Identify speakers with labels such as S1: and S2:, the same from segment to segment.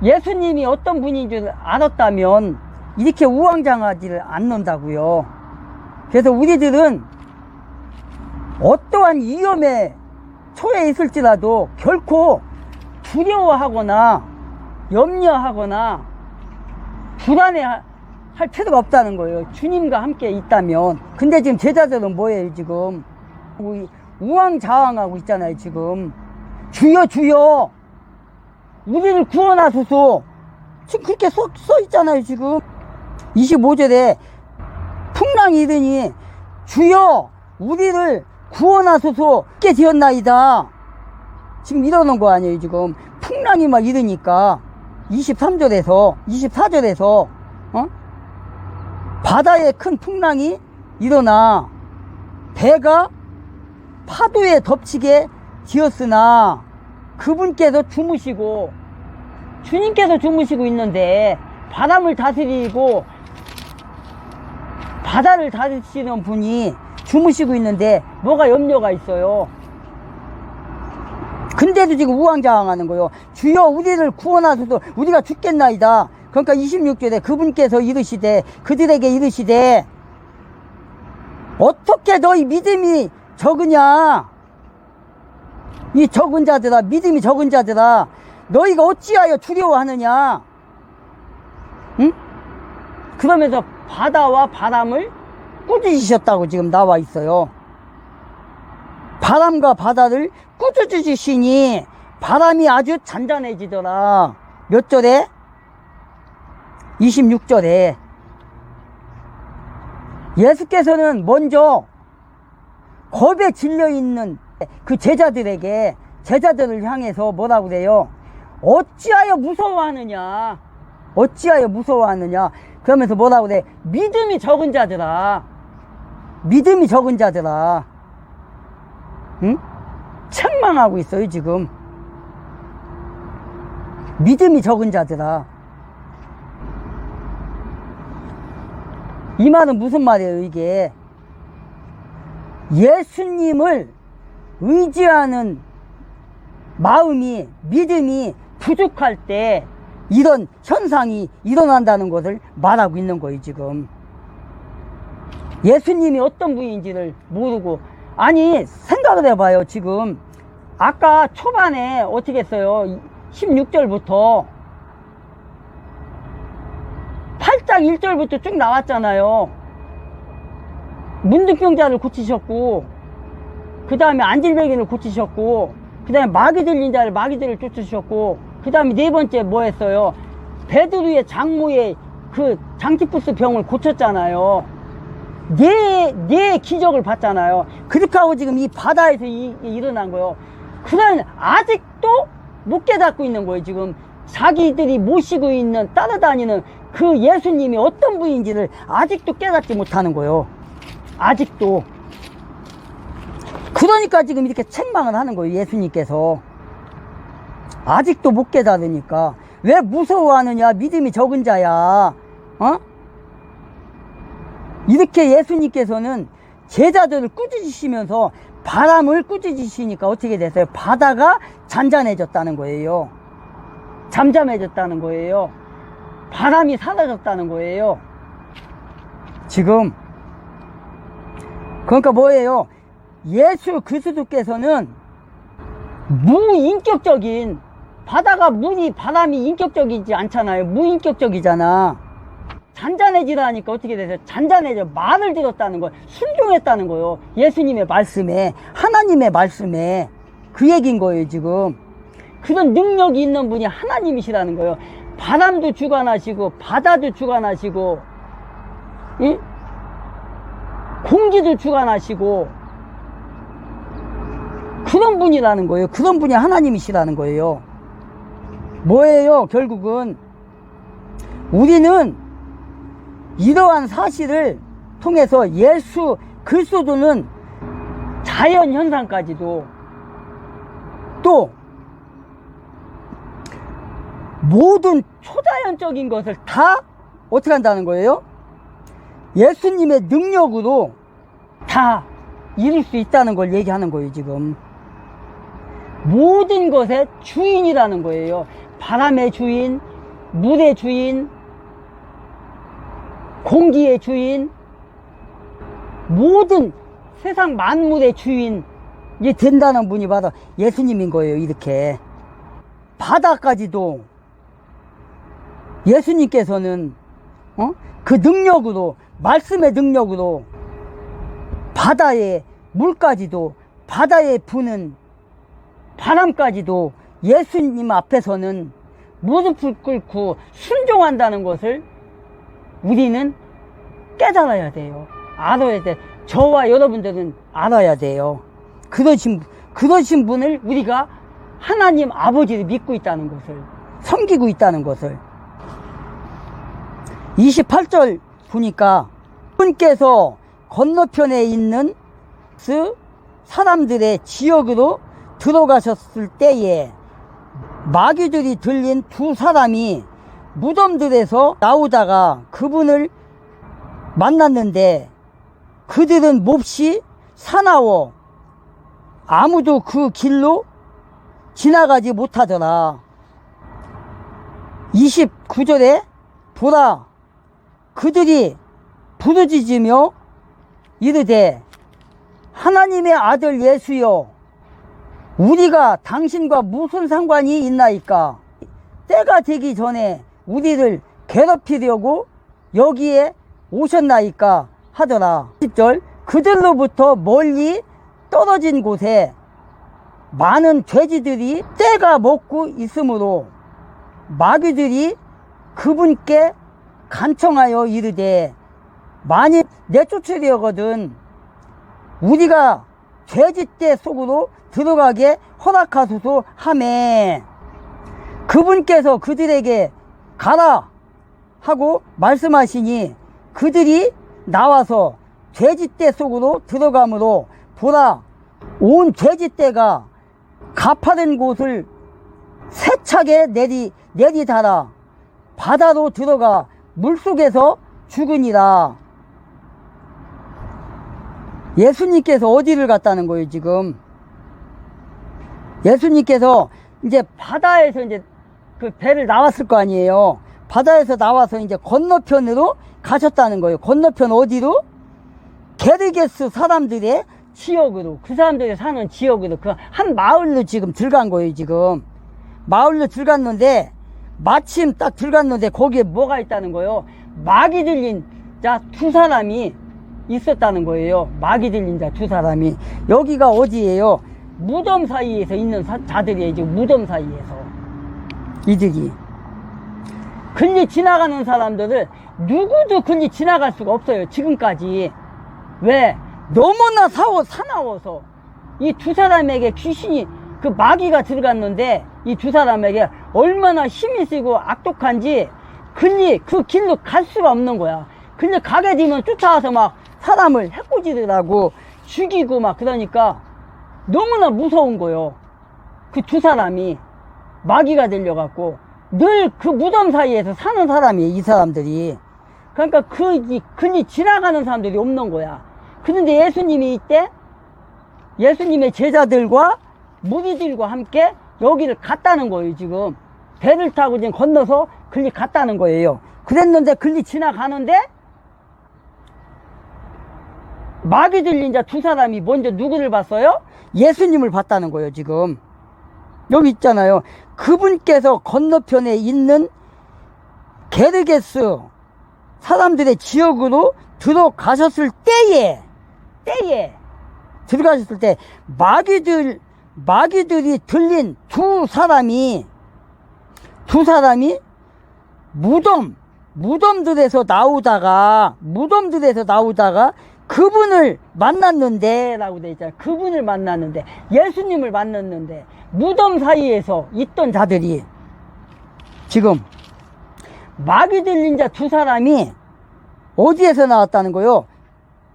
S1: 예수님이 어떤 분인 줄 알았다면 이렇게 우왕좌왕하지를 않는다고요. 그래서 우리들은 어떠한 위험에 처해 있을지라도 결코 두려워하거나 염려하거나 불안해할 필요가 없다는 거예요. 주님과 함께 있다면. 근데 지금 제자들은 뭐예요 지금? 우왕좌왕하고 있잖아요 지금. 주여 주여 우리를 구원하소서. 지금 그렇게 써 있잖아요 지금. 25절에 풍랑이 이르니 주여 우리를 구원하소서 깨 지었나이다. 지금 이러는 거 아니에요 지금. 풍랑이 막 이르니까 23절에서 24절에서 바다에 큰 풍랑이 일어나 배가 파도에 덮치게 지었으나 그분께서 주무시고 주님께서 주무시고 있는데 바람을 다스리고 바다를 다스리시는 분이 주무시고 있는데 뭐가 염려가 있어요. 근데도 지금 우왕좌왕하는 거예요. 주여 우리를 구원하소서. 우리가 죽겠나이다. 그러니까 26절에 그분께서 이르시되 그들에게 이르시되 어떻게 너희 믿음이 적으냐. 이 적은 자들아, 믿음이 적은 자들아, 너희가 어찌하여 두려워하느냐. 응? 그러면서 바다와 바람을 꾸짖으셨다고 지금 나와 있어요. 바람과 바다를 꾸짖으시니 바람이 아주 잔잔해지더라. 몇 절에? 26절에. 예수께서는 먼저 겁에 질려있는 그 제자들을 향해서 뭐라고 그래요? 어찌하여 무서워하느냐. 어찌하여 무서워하느냐. 그러면서 뭐라고 그래? 믿음이 적은 자들아. 믿음이 적은 자들아. 응? 책망하고 있어요 지금. 믿음이 적은 자들아. 이 말은 무슨 말이에요 이게? 예수님을 의지하는 마음이, 믿음이 부족할 때 이런 현상이 일어난다는 것을 말하고 있는 거예요 지금. 예수님이 어떤 분인지를 모르고. 아니 생각을 해봐요 지금. 아까 초반에 어떻게 했어요? 16절부터 8장 1절부터 쭉 나왔잖아요. 문둥병자를 고치셨고, 그 다음에 안질병이를 고치셨고, 그 다음에 마귀 들린 자를 마귀들을 쫓으셨고, 그 다음에 네 번째 뭐 했어요? 베드로의 장모의 그 장티푸스 병을 고쳤잖아요. 네 기적을 봤잖아요. 그렇게 하고 지금 이 바다에서 일어난 거예요. 그러나 아직도 못 깨닫고 있는 거예요 지금. 자기들이 모시고 있는, 따라다니는 그 예수님이 어떤 분인지를 아직도 깨닫지 못하는 거예요. 아직도. 그러니까 지금 이렇게 책망을 하는 거예요 예수님께서. 아직도 못 깨달으니까. 왜 무서워하느냐. 믿음이 적은 자야. 이렇게 예수님께서는 제자들을 꾸짖으시면서 바람을 꾸짖으시니까 어떻게 됐어요? 바다가 잔잔해졌다는 거예요. 잠잠해졌다는 거예요. 바람이 사라졌다는 거예요 지금. 그러니까 뭐예요? 예수 그리스도께서는 무인격적인, 바람이 인격적이지 않잖아요. 무인격적이잖아. 잔잔해지라니까 어떻게 되세요? 잔잔해져. 말을 들었다는 거예요. 순종했다는 거예요. 예수님의 말씀에, 하나님의 말씀에. 그 얘기인 거예요 지금. 그런 능력이 있는 분이 하나님이시라는 거예요. 바람도 주관하시고 바다도 주관하시고, 응? 공기도 주관하시고, 그런 분이라는 거예요. 그런 분이 하나님이시라는 거예요. 뭐예요? 결국은 우리는 이러한 사실을 통해서 예수 그리스도는 자연 현상까지도, 또 모든 초자연적인 것을 다 어떻게 한다는 거예요? 예수님의 능력으로 다 이룰 수 있다는 걸 얘기하는 거예요 지금. 모든 것의 주인이라는 거예요. 바람의 주인, 물의 주인, 공기의 주인, 모든 세상 만물의 주인이 된다는 분이 바로 예수님인 거예요. 이렇게 바다까지도 예수님께서는 그 능력으로, 말씀의 능력으로 바다의 물까지도, 바다에 부는 바람까지도 예수님 앞에서는 무릎을 꿇고 순종한다는 것을 우리는 깨달아야 돼요. 알아야 돼. 저와 여러분들은 알아야 돼요. 그러신 분을 우리가 하나님 아버지를 믿고 있다는 것을, 섬기고 있다는 것을. 28절 보니까 분께서 건너편에 있는 사람들의 지역으로 들어가셨을 때에 마귀들이 들린 두 사람이 무덤들에서 나오다가 그분을 만났는데 그들은 몹시 사나워 아무도 그 길로 지나가지 못하더라. 29절에 보라, 그들이 부르짖으며 이르되 하나님의 아들 예수여, 우리가 당신과 무슨 상관이 있나이까? 때가 되기 전에 우리를 괴롭히려고 여기에 오셨나이까 하더라. 10절, 그들로부터 멀리 떨어진 곳에 많은 돼지들이 때가 먹고 있으므로 마귀들이 그분께 간청하여 이르되 만일 내쫓으려거든 우리가 돼지떼 속으로 들어가게 허락하소서 하매 그분께서 그들에게 가라 하고 말씀하시니 그들이 나와서 돼지떼 속으로 들어가므로 보라, 온 돼지떼가 가파른 곳을 세차게 내리다라 바다로 들어가 물속에서 죽으니라. 예수님께서 어디를 갔다는 거예요, 지금? 예수님께서 이제 바다에서 이제 그 배를 나왔을 거 아니에요. 바다에서 나와서 이제 건너편으로 가셨다는 거예요. 건너편 어디로? 게르게스 사람들의 지역으로, 그 사람들이 사는 지역으로, 그 한 마을로 지금 들어간 거예요, 지금. 마을로 들어갔는데, 마침 딱 들어갔는데, 거기에 뭐가 있다는 거예요? 마귀 들린 자 두 사람이 있었다는 거예요. 마귀 들린 자 두 사람이. 여기가 어디예요? 무덤 사이에서 있는 자들이에요. 지금 무덤 사이에서. 이들이. 글리 지나가는 사람들을 누구도 글리 지나갈 수가 없어요. 지금까지. 왜? 너무나 사나워서 이 두 사람에게 귀신이, 그 마귀가 들어갔는데 이 두 사람에게 얼마나 힘이 세고 악독한지 그 길로 갈 수가 없는 거야. 근데 가게 되면 쫓아와서 막 사람을 해코지들하고 죽이고 막 그러니까 너무나 무서운 거요. 그 두 사람이 마귀가 들려갖고 늘 그 무덤 사이에서 사는 사람이에요, 이 사람들이. 그러니까 그니 지나가는 사람들이 없는 거야. 그런데 예수님이 이때 예수님의 제자들과 무리들과 함께 여기를 갔다는 거예요, 지금. 배를 타고 지금 건너서 글리 갔다는 거예요. 그랬는데 글리 지나가는데 마귀 들린 자 두 사람이 먼저 누구를 봤어요? 예수님을 봤다는 거예요, 지금. 여기 있잖아요. 그분께서 건너편에 있는 게르게스 사람들의 지역으로 들어가셨을 때에 들어가셨을 때 마귀들이 들린 두 사람이 무덤들에서 나오다가 그분을 만났는데 라고 돼 있잖아요. 그분을 만났는데, 예수님을 만났는데 무덤 사이에서 있던 자들이 지금 마귀 들린 자 두 사람이 어디에서 나왔다는 거요?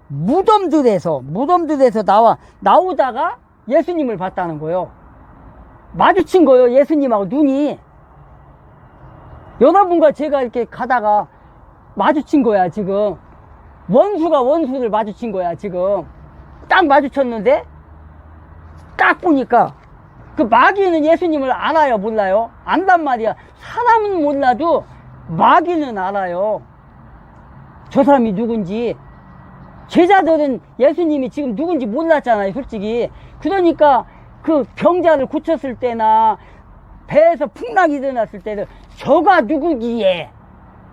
S1: 무덤들에서 나오다가 예수님을 봤다는 거요. 마주친 거요, 예수님하고 눈이. 여러분과 제가 이렇게 가다가 마주친 거야, 지금. 원수가 원수를 마주친 거야, 지금. 딱 마주쳤는데 딱 보니까 그 마귀는 예수님을 알아요, 몰라요? 안단 말이야. 사람은 몰라도 마귀는 알아요. 저 사람이 누군지. 제자들은 예수님이 지금 누군지 몰랐잖아요, 솔직히. 그러니까 그 병자를 고쳤을 때나 배에서 풍랑이 일어났을 때는 저가 누구기에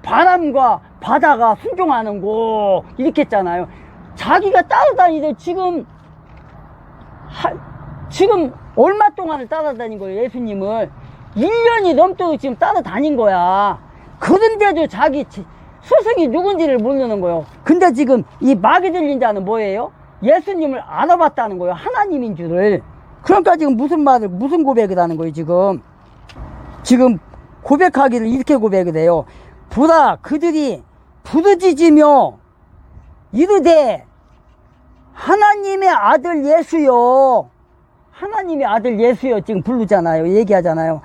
S1: 바람과 바다가 순종하는 곳 이렇게 했잖아요. 자기가 따라다니던 지금 얼마 동안을 따라다닌 거예요, 예수님을. 1년이 넘도록 지금 따라다닌 거야. 그런데도 자기 스승이 누군지를 모르는 거예요. 근데 지금 이 마귀 들린 자는 뭐예요? 예수님을 알아봤다는 거예요. 하나님인 줄을. 그러니까 지금 무슨 고백을 하는 거예요, 지금 고백하기를 이렇게 고백을 해요. 보라, 그들이 부르짖으며 이르되 하나님의 아들 예수여. 하나님의 아들 예수여 지금 부르잖아요. 얘기하잖아요.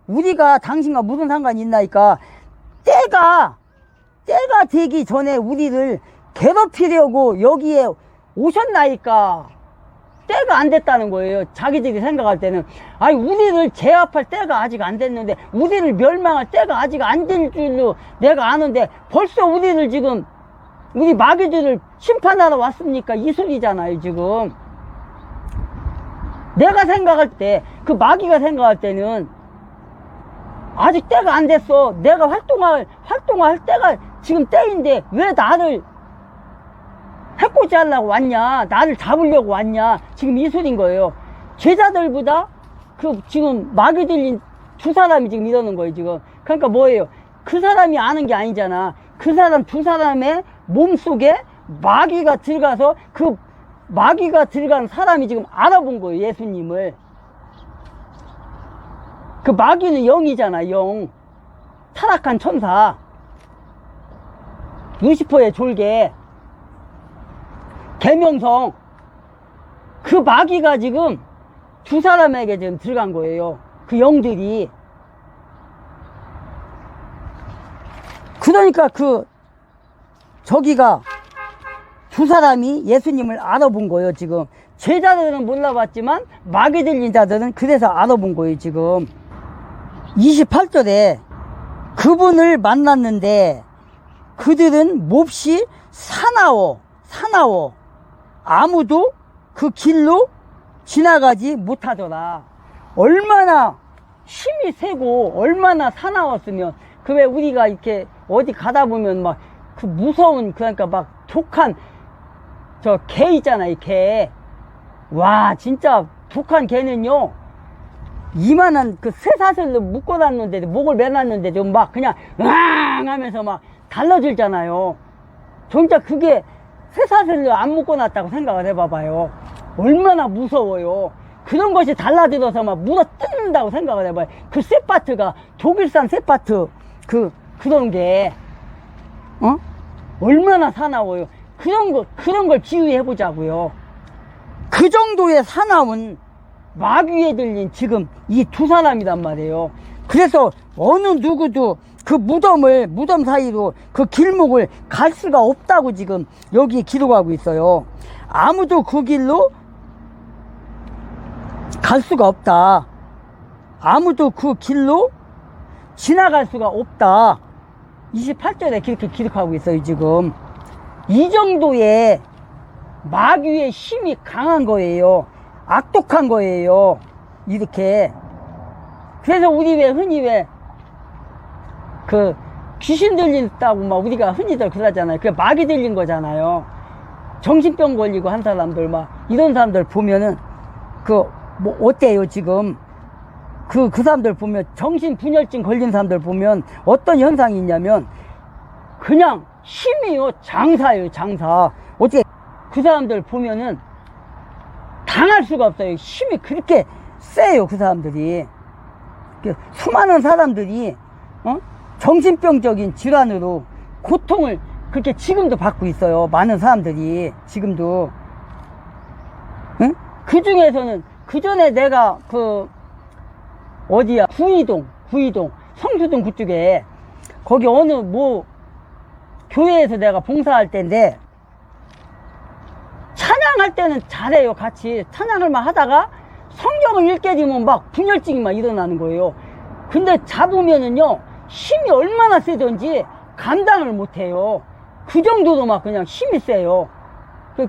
S1: 우리가 당신과 무슨 상관이 있나이까? 때가 되기 전에 우리를 괴롭히려고 여기에 오셨나이까? 때가 안 됐다는 거예요. 자기들이 생각할 때는. 아니, 우리를 제압할 때가 아직 안 됐는데, 우리를 멸망할 때가 아직 안 될 줄로 내가 아는데, 벌써 우리를 지금, 우리 마귀들을 심판하러 왔으니까 이 소리잖아요, 지금. 내가 생각할 때, 그 마귀가 생각할 때는, 아직 때가 안 됐어. 내가 활동할 때가 지금 때인데, 왜 나를 해코지 하려고 왔냐? 나를 잡으려고 왔냐? 지금 이 소린 거예요. 제자들보다 지금 마귀 들린 두 사람이 지금 이러는 거예요, 지금. 그러니까 뭐예요? 그 사람이 아는 게 아니잖아. 그 사람 두 사람의 몸 속에 마귀가 들어가서 그 마귀가 들어간 사람이 지금 알아본 거예요, 예수님을. 그 마귀는 영이잖아, 영. 타락한 천사. 루시퍼의 졸개. 계명성. 그 마귀가 지금 두 사람에게 지금 들어간 거예요. 그 영들이. 그러니까 저기가 두 사람이 예수님을 알아본 거예요, 지금. 제자들은 몰라봤지만 마귀 들린 자들은 그래서 알아본 거예요, 지금. 28절에 그분을 만났는데 그들은 몹시 사나워 아무도 그 길로 지나가지 못하더라. 얼마나 힘이 세고 얼마나 사나웠으면. 그 왜 우리가 이렇게 어디 가다 보면 막 그 무서운, 그러니까 막 독한 저 개 있잖아요, 개. 와, 진짜 독한 개는요, 이만한 그 쇠사슬로 묶어놨는데, 목을 매놨는데 좀 막 그냥 으앙 하면서 막 달라질잖아요. 진짜 그게 쇠사슬로 안 묶어놨다고 생각을 해봐봐요. 얼마나 무서워요. 그런 것이 달라들어서 막 물어 뜯는다고 생각을 해봐요. 그 쇠파트가 독일산 쇠파트 그런 게 얼마나 사나워요. 그런 걸 비유해보자고요. 그 정도의 사나운 마귀에 들린 지금 이 두 사람이란 말이에요. 그래서 어느 누구도 그 무덤 사이로 그 길목을 갈 수가 없다고 지금 여기 기록하고 있어요. 아무도 그 길로 갈 수가 없다. 아무도 그 길로 지나갈 수가 없다. 28절에 그렇게 기록하고 있어요, 지금. 이 정도의 마귀의 힘이 강한 거예요. 악독한 거예요, 이렇게. 그래서 우리 흔히 귀신 들린다고 막 우리가 흔히들 그러잖아요. 그게 마귀 들린 거잖아요. 정신병 걸리고 한 사람들 이런 사람들 보면은 어때요, 지금? 그 사람들 보면, 정신분열증 걸린 사람들 보면 어떤 현상이 있냐면 그냥 힘이요, 장사예요, 장사. 어떻게 그 사람들 보면은 당할 수가 없어요. 힘이 그렇게 세요, 그 사람들이. 수많은 사람들이 정신병적인 질환으로 고통을 그렇게 지금도 받고 있어요. 많은 사람들이 지금도. 응? 그 중에서는 그 전에 내가 구이동 성수동 그쪽에 거기 어느 교회에서 내가 봉사할 때인데, 찬양할 때는 잘해요. 같이 찬양을만 하다가 성경을 읽게 되면 막 분열증이 막 일어나는 거예요. 근데 잡으면은요, 힘이 얼마나 세던지 감당을 못해요. 그 정도로 막 그냥 힘이 세요.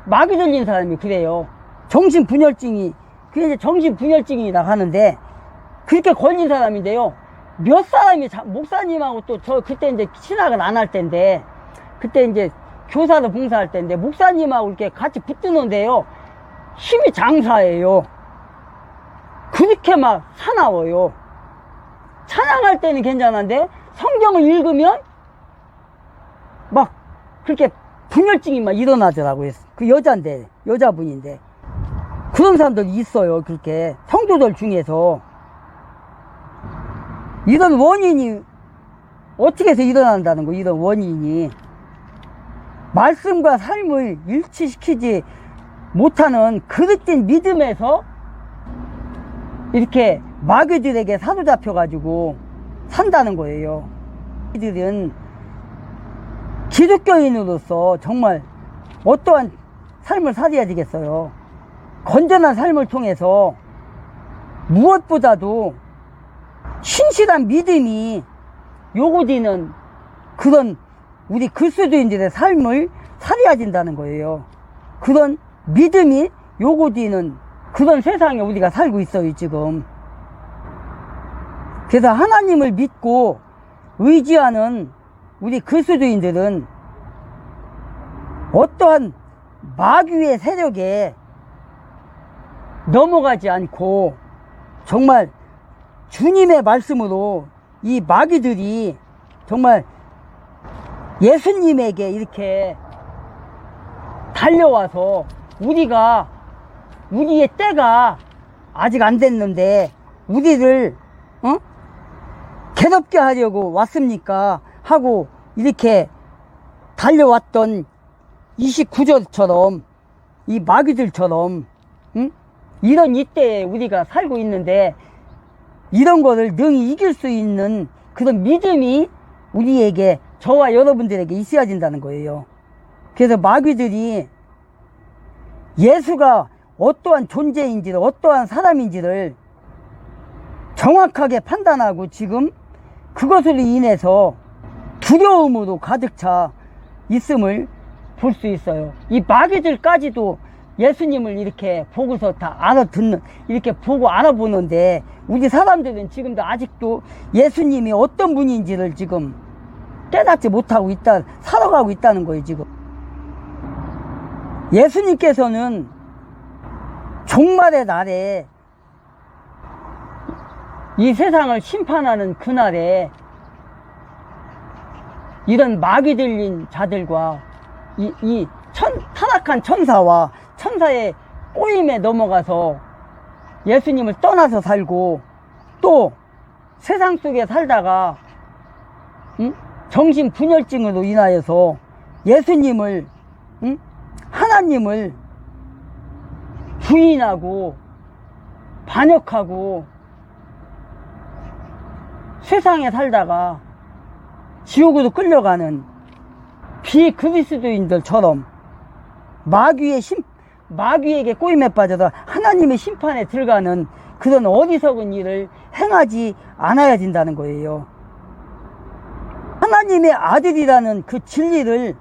S1: 마귀 들린 사람이 그래요. 정신분열증이, 그게 이제 정신분열증이라 하는데, 그렇게 걸린 사람인데요. 몇 사람이, 목사님하고 또 저 그때 이제 신학을 안 할 때인데, 그때 이제 교사로 봉사할 때인데, 목사님하고 이렇게 같이 붙드는데요. 힘이 장사예요. 그렇게 막 사나워요. 찬양할 때는 괜찮은데, 성경을 읽으면, 막, 그렇게 분열증이 막 일어나더라고요. 그 여자분인데. 그런 사람들이 있어요, 그렇게. 성도들 중에서. 이런 원인이, 어떻게 해서 일어난다는 거, 이런 원인이. 말씀과 삶을 일치시키지 못하는 그릇된 믿음에서 이렇게 마귀들에게 사로잡혀가지고 산다는 거예요. 이들은 기독교인으로서 정말 어떠한 삶을 살아야 되겠어요. 건전한 삶을 통해서 무엇보다도 신실한 믿음이 요구되는 그런 우리 그리스도인들의 삶을 살아야 된다는 거예요. 그런 믿음이 요구되는 그런 세상에 우리가 살고 있어요, 지금. 그래서 하나님을 믿고 의지하는 우리 그리스도인들은 어떠한 마귀의 세력에 넘어가지 않고 정말 주님의 말씀으로 이 마귀들이 정말 예수님에게 이렇게 달려와서 우리의 때가 아직 안 됐는데 우리를 괴롭게 하려고 왔습니까? 하고 이렇게 달려왔던 29절처럼 이 마귀들처럼 이런 이때에 우리가 살고 있는데 이런 거를 능히 이길 수 있는 그런 믿음이 우리에게 저와 여러분들에게 있어야 된다는 거예요. 그래서 마귀들이 예수가 어떠한 존재인지를 어떠한 사람인지를 정확하게 판단하고 지금 그것으로 인해서 두려움으로 가득 차 있음을 볼 수 있어요. 이 마귀들까지도 예수님을 이렇게 보고서 다 알아듣는, 이렇게 보고 알아보는데 우리 사람들은 지금도 아직도 예수님이 어떤 분인지를 지금 깨닫지 못하고 살아가고 있다는 거예요, 지금. 예수님께서는 종말의 날에 이 세상을 심판하는 그날에 이런 마귀 들린 자들과 타락한 천사와 천사의 꼬임에 넘어가서 예수님을 떠나서 살고 또 세상 속에 살다가 정신분열증으로 인하여서 예수님을 하나님을 부인하고 반역하고 세상에 살다가 지옥으로 끌려가는 비그리스도인들처럼 마귀에게 꼬임에 빠져서 하나님의 심판에 들어가는 그런 어리석은 일을 행하지 않아야 된다는 거예요. 하나님의 아들이라는 그 진리를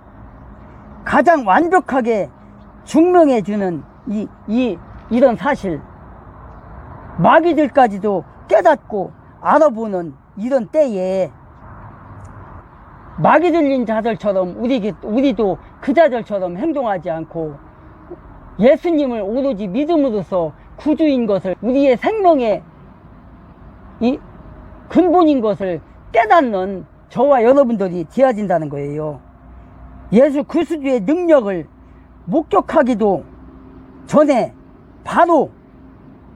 S1: 가장 완벽하게 증명해 주는 이런 사실, 마귀들까지도 깨닫고 알아보는 이런 때에 마귀 들린 자들처럼 우리도 그 자들처럼 행동하지 않고 예수님을 오로지 믿음으로써 구주인 것을, 우리의 생명의 근본인 것을 깨닫는 저와 여러분들이 되어진다는 거예요. 예수 그리스도의 능력을 목격하기도 전에 바로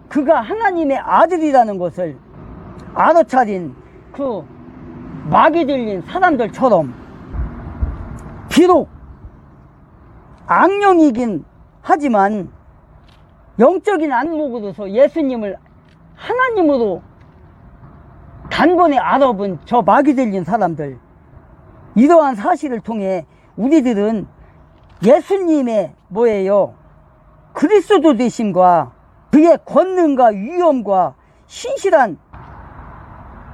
S1: 그가 하나님의 아들이라는 것을 알아차린 그 마귀 들린 사람들처럼 비록 악령이긴 하지만 영적인 안목으로서 예수님을 하나님으로 단번에 알아본 저 마귀 들린 사람들, 이러한 사실을 통해 우리들은 예수님의 그리스도 되심과 그의 권능과 위엄과 신실한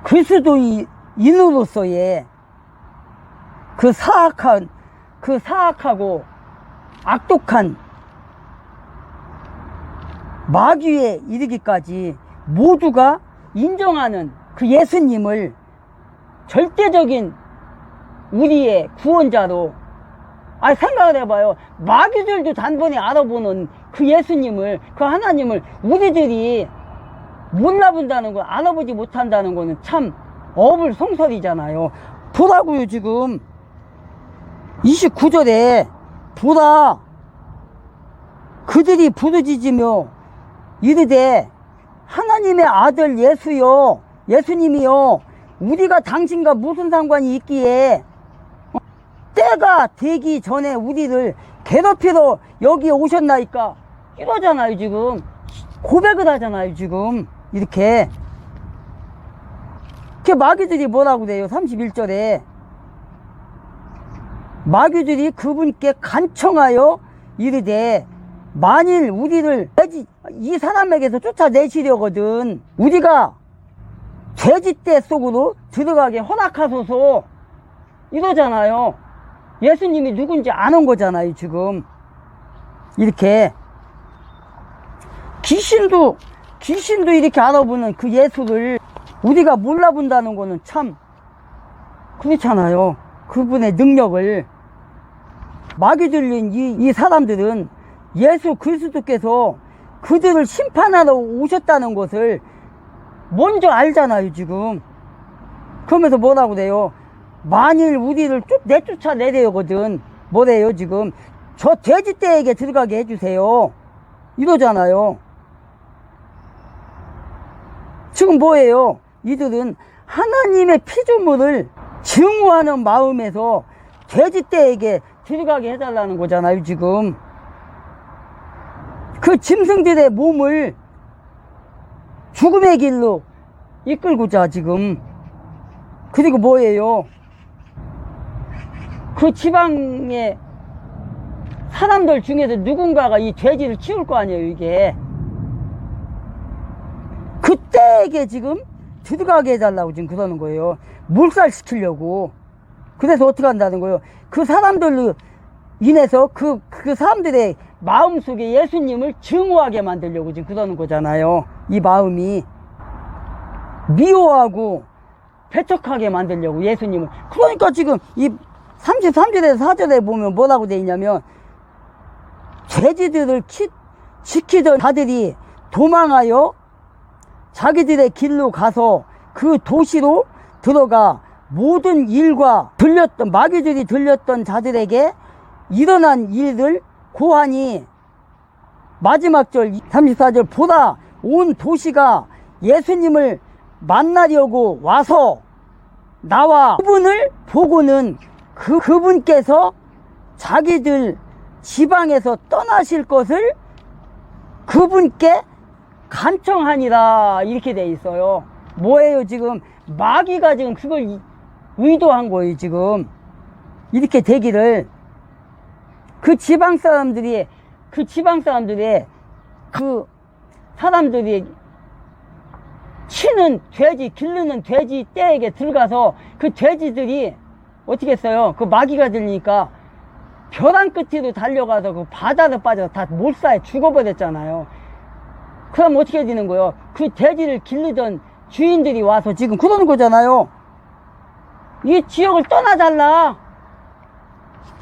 S1: 그리스도인으로서의 그 사악하고 악독한 마귀에 이르기까지 모두가 인정하는 그 예수님을 절대적인 우리의 구원자로, 생각을 해봐요. 마귀들도 단번에 알아보는 그 예수님을, 그 하나님을 우리들이 몰라본다는 거, 알아보지 못한다는 거는 참 어불성설이잖아요. 보라고요. 지금 29절에 보라, 그들이 부르짖으며 이르되 하나님의 아들 예수여, 예수님이여, 우리가 당신과 무슨 상관이 있기에 때가 되기 전에 우리를 괴롭히러 여기에 오셨나이까, 이러잖아요. 지금 고백을 하잖아요. 지금 이렇게 마귀들이 뭐라고 그래요? 31절에 마귀들이 그분께 간청하여 이르되 만일 우리를 이 사람에게서 쫓아내시려거든 우리가 돼지떼 속으로 들어가게 허락하소서, 이러잖아요. 예수님이 누군지 아는 거잖아요. 지금 이렇게 귀신도 이렇게 알아보는 그 예수를 우리가 몰라본다는 거는 참 그렇잖아요. 그분의 능력을. 마귀 들린 이 사람들은 예수 그리스도께서 그들을 심판하러 오셨다는 것을 먼저 알잖아요. 지금 그러면서 뭐라고 그래요? 만일 우리를 내쫓아내려거든 뭐래요? 지금 저 돼지떼에게 들어가게 해주세요, 이러잖아요. 지금 뭐예요? 이들은 하나님의 피조물을 증오하는 마음에서 돼지떼에게 들어가게 해달라는 거잖아요. 지금 그 짐승들의 몸을 죽음의 길로 이끌고자 지금. 그리고 뭐예요? 그 지방의 사람들 중에서 누군가가 이 돼지를 치울 거 아니에요. 이게 그때에게 지금 들어가게 해달라고 지금 그러는 거예요. 몰살시키려고. 그래서 어떻게 한다는 거예요? 그 사람들로 인해서 그 사람들의 마음속에 예수님을 증오하게 만들려고 지금 그러는 거잖아요. 이 마음이 미워하고 배척하게 만들려고 예수님을. 그러니까 지금 이 33절에서 4절에 보면 뭐라고 돼 있냐면 돼지들을 지키던 자들이 도망하여 자기들의 길로 가서 그 도시로 들어가 모든 일과 마귀들이 들렸던 자들에게 일어난 일들 고하니, 마지막 절 34절 보라 온 도시가 예수님을 만나려고 와서 나와 그분을 보고는 그분께서 자기들 지방에서 떠나실 것을 그분께 간청하니라, 이렇게 돼 있어요. 뭐예요? 지금 마귀가 지금 그걸 의도한 거예요. 지금 이렇게 되기를. 그 지방 사람들이 그 사람들이 치는 돼지, 기르는 돼지 떼에게 들어가서 그 돼지들이 어떻게 했어요? 그 마귀가 들리니까 벼랑 끝으로 달려가서 그 바다로 빠져서 다 몰사에 죽어버렸잖아요. 그럼 어떻게 되는 거예요? 그 돼지를 기르던 주인들이 와서 지금 그러는 거잖아요. 이 지역을 떠나달라.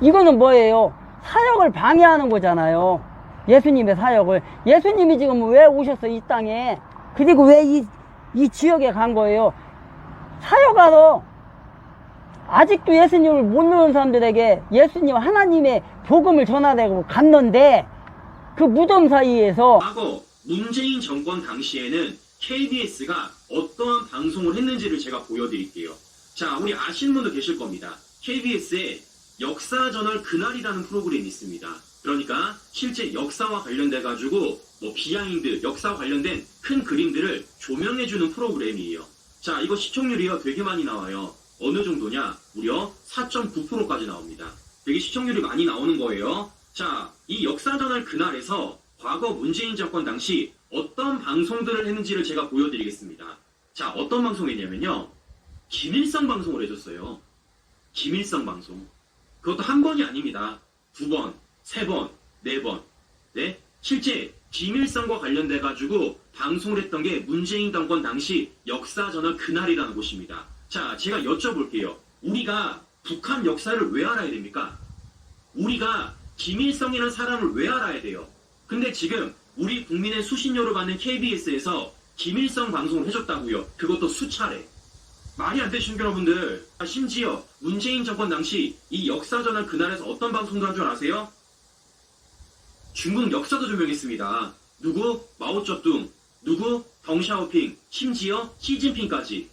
S1: 이거는 뭐예요? 사역을 방해하는 거잖아요. 예수님의 사역을. 예수님이 지금 왜 오셨어 이 땅에? 그리고 왜 이 지역에 간 거예요? 사역하러. 아직도 예수님을 모르는 사람들에게 예수님 하나님의 복음을 전하려고 갔는데 그 무덤 사이에서.
S2: 과거 문재인 정권 당시에는 KBS가 어떠한 방송을 했는지를 제가 보여드릴게요. 자, 우리 아시는 분도 계실 겁니다. KBS에 역사저널 그날이라는 프로그램이 있습니다. 그러니까 실제 역사와 관련돼가지고 뭐 비하인드, 역사와 관련된 큰 그림들을 조명해주는 프로그램이에요. 자, 이거 시청률이요 되게 많이 나와요. 어느 정도냐? 무려 4.9%까지 나옵니다. 되게 시청률이 많이 나오는 거예요. 자, 이 역사저널 그날에서 과거 문재인 정권 당시 어떤 방송들을 했는지를 제가 보여드리겠습니다. 자, 어떤 방송이냐면요. 김일성 방송을 해줬어요. 김일성 방송. 그것도 한 번이 아닙니다. 2번, 3번, 4번. 네? 실제 김일성과 관련돼가지고 방송을 했던 게 문재인 정권 당시 역사저널 그날이라는 곳입니다. 자, 제가 여쭤볼게요. 우리가 북한 역사를 왜 알아야 됩니까? 우리가 김일성이라는 사람을 왜 알아야 돼요? 근데 지금 우리 국민의 수신료를 받는 KBS에서 김일성 방송을 해줬다고요. 그것도 수차례. 말이 안 되시는 여러분들. 심지어 문재인 정권 당시 이 역사저널 그날에서 어떤 방송도 한 줄 아세요? 중국 역사도 조명했습니다. 누구? 마오쩌둥, 누구? 덩샤오핑, 심지어 시진핑까지.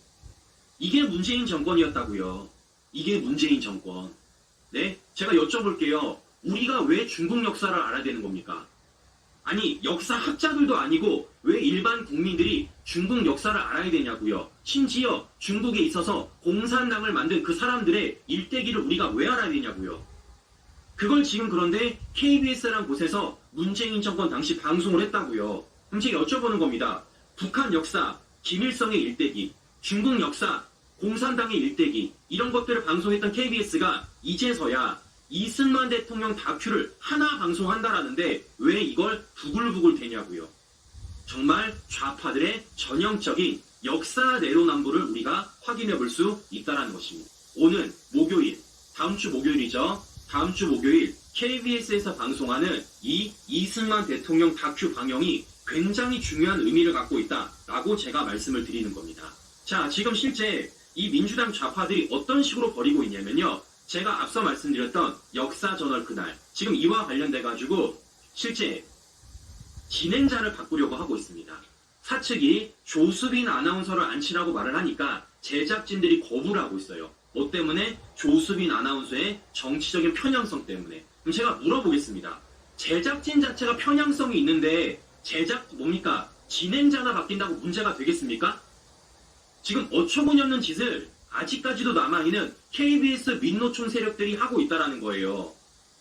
S2: 이게 문재인 정권이었다고요. 이게 문재인 정권. 네? 제가 여쭤볼게요. 우리가 왜 중국 역사를 알아야 되는 겁니까? 아니, 역사학자들도 아니고 왜 일반 국민들이 중국 역사를 알아야 되냐고요. 심지어 중국에 있어서 공산당을 만든 그 사람들의 일대기를 우리가 왜 알아야 되냐고요. 그걸 지금 그런데 KBS라는 곳에서 문재인 정권 당시 방송을 했다고요. 그럼 제가 여쭤보는 겁니다. 북한 역사, 김일성의 일대기, 중국 역사, 공산당의 일대기, 이런 것들을 방송했던 KBS가 이제서야 이승만 대통령 다큐를 하나 방송한다라는데 왜 이걸 부글부글 대냐고요. 정말 좌파들의 전형적인 역사 내로남불을 우리가 확인해 볼 수 있다는 것입니다. 오늘 목요일, 다음 주 목요일이죠. 다음 주 목요일 KBS에서 방송하는 이 이승만 대통령 다큐 방영이 굉장히 중요한 의미를 갖고 있다라고 제가 말씀을 드리는 겁니다. 자, 지금 실제 이 민주당 좌파들이 어떤 식으로 벌이고 있냐면요. 제가 앞서 말씀드렸던 역사저널 그날, 지금 이와 관련돼가지고 실제 진행자를 바꾸려고 하고 있습니다. 사측이 조수빈 아나운서를 앉히라고 말을 하니까 제작진들이 거부를 하고 있어요. 뭐 때문에? 조수빈 아나운서의 정치적인 편향성 때문에. 그럼 제가 물어보겠습니다. 제작진 자체가 편향성이 있는데 뭡니까? 진행자가 바뀐다고 문제가 되겠습니까? 지금 어처구니없는 짓을 아직까지도 남아있는 KBS 민노총 세력들이 하고 있다는 거예요.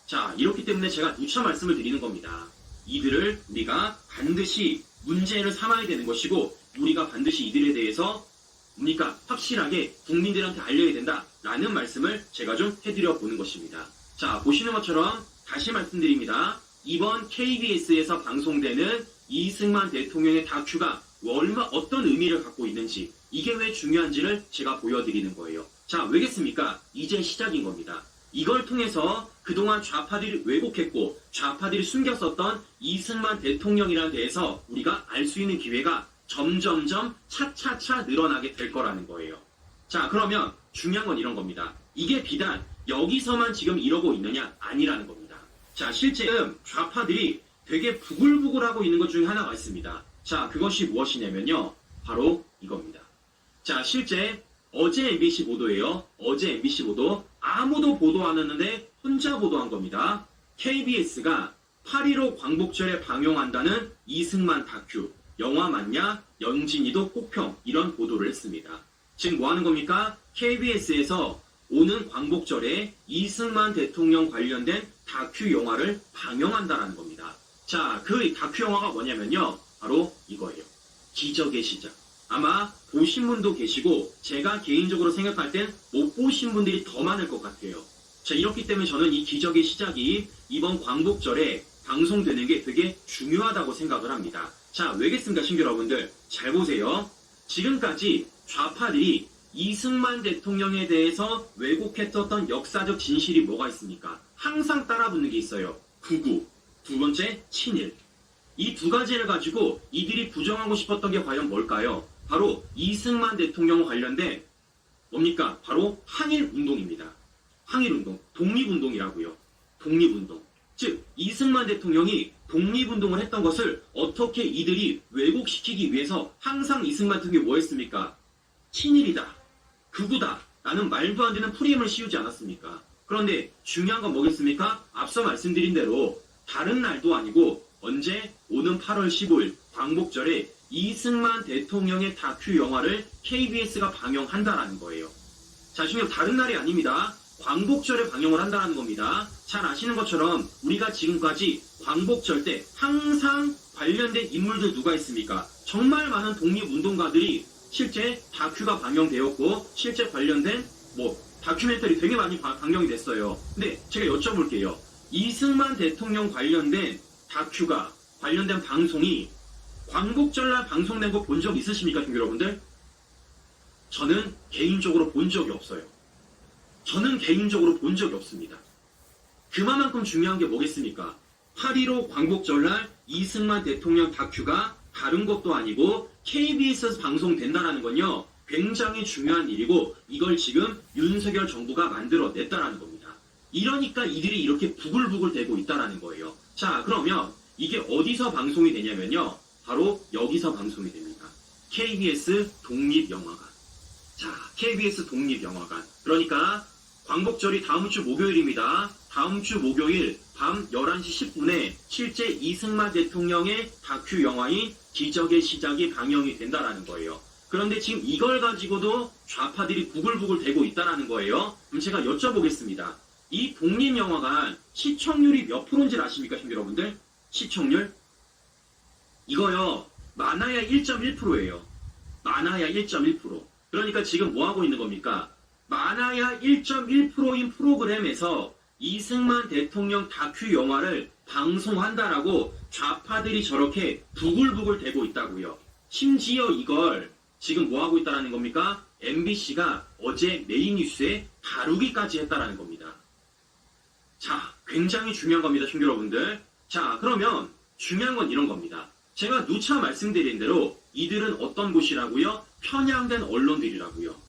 S2: 자, 이렇기 때문에 제가 누차 말씀을 드리는 겁니다. 이들을 우리가 반드시 문제를 삼아야 되는 것이고 우리가 반드시 이들에 대해서 뭡니까? 확실하게 국민들한테 알려야 된다라는 말씀을 제가 좀 해드려 보는 것입니다. 자, 보시는 것처럼 다시 말씀드립니다. 이번 KBS에서 방송되는 이승만 대통령의 다큐가 어떤 의미를 갖고 있는지, 이게 왜 중요한지를 제가 보여드리는 거예요. 자, 왜겠습니까? 이제 시작인 겁니다. 이걸 통해서 그동안 좌파들이 왜곡했고 좌파들이 숨겼었던 이승만 대통령이라는 데에서 우리가 알 수 있는 기회가 점점점 차차차 늘어나게 될 거라는 거예요. 자, 그러면 중요한 건 이런 겁니다. 이게 비단 여기서만 지금 이러고 있느냐? 아니라는 겁니다. 자, 실제 좌파들이 되게 부글부글하고 있는 것 중에 하나가 있습니다. 자, 그것이 무엇이냐면요. 바로 이겁니다. 자, 실제 어제 MBC 보도예요. 어제 MBC 보도. 아무도 보도 안 했는데 혼자 보도한 겁니다. KBS가 8.15 광복절에 방영한다는 이승만 다큐. 영화 맞냐? 연진이도 꼭평. 이런 보도를 했습니다. 지금 뭐 하는 겁니까? KBS에서 오는 광복절에 이승만 대통령 관련된 다큐 영화를 방영한다는 겁니다. 자, 그 다큐 영화가 뭐냐면요. 바로 이거예요. 기적의 시작. 아마 보신 분도 계시고 제가 개인적으로 생각할 땐 못 보신 분들이 더 많을 것 같아요. 자, 이렇기 때문에 저는 이 기적의 시작이 이번 광복절에 방송되는 게 되게 중요하다고 생각을 합니다. 자, 왜겠습니까, 신규 여러분들? 잘 보세요. 지금까지 좌파들이 이승만 대통령에 대해서 왜곡했었던 역사적 진실이 뭐가 있습니까? 항상 따라붙는 게 있어요. 구구. 두 번째, 친일. 이 두 가지를 가지고 이들이 부정하고 싶었던 게 과연 뭘까요? 바로 이승만 대통령과 관련된 뭡니까? 바로 항일운동입니다. 항일운동, 독립운동이라고요. 독립운동. 즉, 이승만 대통령이 독립운동을 했던 것을 어떻게 이들이 왜곡시키기 위해서 항상 이승만 대통령이 뭐 했습니까? 친일이다, 극우다 라는 말도 안 되는 프레임을 씌우지 않았습니까? 그런데 중요한 건 뭐겠습니까? 앞서 말씀드린 대로 다른 날도 아니고 언제? 오는 8월 15일 광복절에 이승만 대통령의 다큐 영화를 KBS가 방영한다라는 거예요. 자, 지금 다른 날이 아닙니다. 광복절에 방영을 한다는 겁니다. 잘 아시는 것처럼 우리가 지금까지 광복절 때 항상 관련된 인물들 누가 있습니까? 정말 많은 독립운동가들이 실제 다큐가 방영되었고 실제 관련된 다큐멘터리 되게 많이 방영이 됐어요. 근데 제가 여쭤볼게요. 이승만 대통령 관련된 다큐가 관련된 방송이 광복절날 방송된 거 본 적 있으십니까, 여러분들? 저는 개인적으로 본 적이 없어요. 저는 개인적으로 본 적이 없습니다. 그만큼 중요한 게 뭐겠습니까? 8.15 광복절날 이승만 대통령 다큐가 다른 것도 아니고 KBS에서 방송된다는 건요, 굉장히 중요한 일이고 이걸 지금 윤석열 정부가 만들어냈다라는 겁니다. 이러니까 이들이 이렇게 부글부글 대고 있다라는 거예요. 자, 그러면 이게 어디서 방송이 되냐면요, 바로 여기서 방송이 됩니다. KBS 독립영화관. 자, KBS 독립영화관. 그러니까 광복절이 다음 주 목요일입니다. 다음 주 목요일 밤 11시 10분에 실제 이승만 대통령의 다큐 영화인 기적의 시작이 방영이 된다라는 거예요. 그런데 지금 이걸 가지고도 좌파들이 부글부글 대고 있다라는 거예요. 그럼 제가 여쭤보겠습니다. 이 독립영화관 시청률이 몇 프로인지 아십니까, 여러분들? 시청률? 이거요, 많아야 1.1%예요. 많아야 1.1%. 그러니까 지금 뭐 하고 있는 겁니까? 많아야 1.1%인 프로그램에서 이승만 대통령 다큐 영화를 방송한다라고 좌파들이 저렇게 부글부글 대고 있다고요. 심지어 이걸 지금 뭐 하고 있다는 겁니까? MBC가 어제 메인 뉴스에 다루기까지 했다라는 겁니다. 자, 굉장히 중요한 겁니다, 여러분들. 자, 그러면 중요한 건 이런 겁니다. 제가 누차 말씀드린 대로 이들은 어떤 곳이라고요? 편향된 언론들이라고요.